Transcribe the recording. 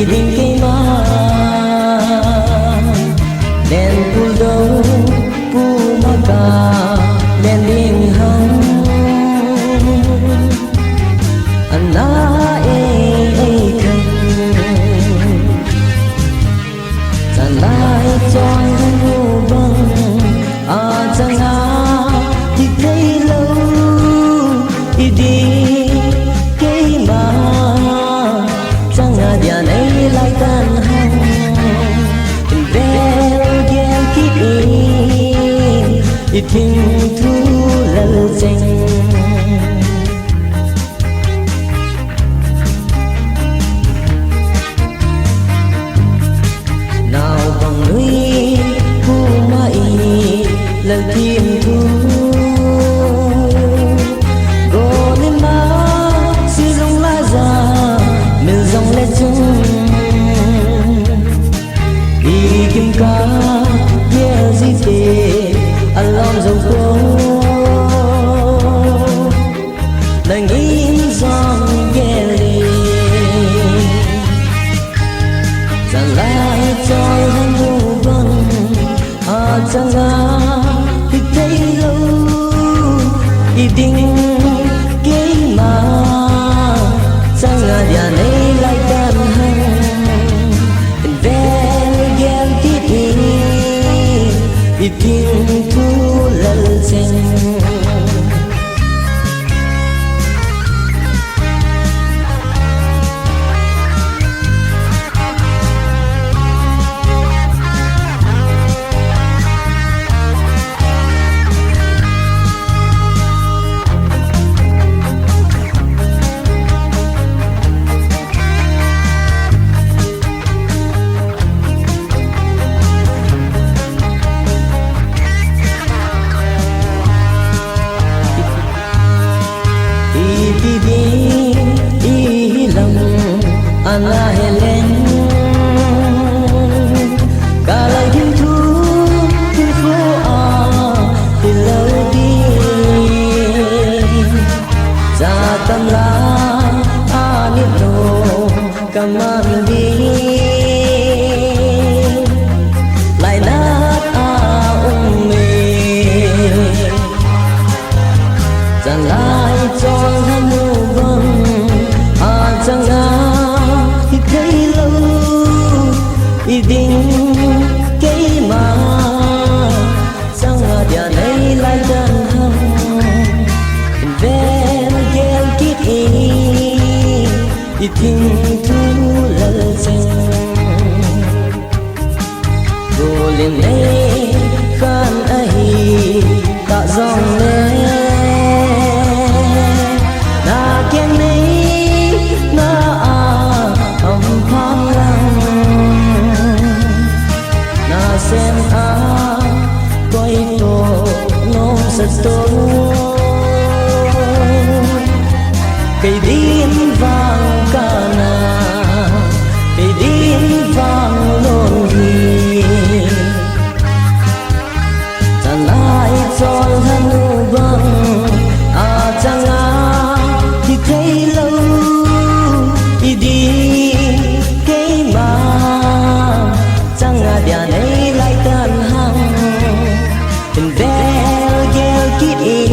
iding kay ma len pulo pumaga len ding hang ana kan tan lai choi hu bang a chang a thì thấy lâu iding kay ma chang a dia nei lai tan hang ít thinh thu lal danh nào bằng núi khu mãi lần thiên thu gồ lên má si rong lá già mình rong lên chung đi kim ca yeah gì thế along dòng phố lời nghĩ dòng ghé lì chẳng lại trôi hơn vô vân à chẳng ngã thì thấy lâu đi đinh cái mà chẳng ngã nhà này lại tan hăng về ghen tít đi thiên thu lal danh ana helen kalai din thu thu a lâu đi za tam la ani lo kaman đi lại nát a me za lại cho thân vâng a chẳng iding cái mà sang là dia này lại đơn hăng về ghen kít iding thu lal danh cô lên đây khan ai tạ dòng này na kiên này na âm phang lăng xem a quay tổ nôm sật tổ cây điên vàng ca na cây điên vàng lôn gì chẳng ai cho thân vâng à chẳng á thì thấy lâu đi đi cái mà chẳng à dia này lại tan hăng tình ve ghé kít đi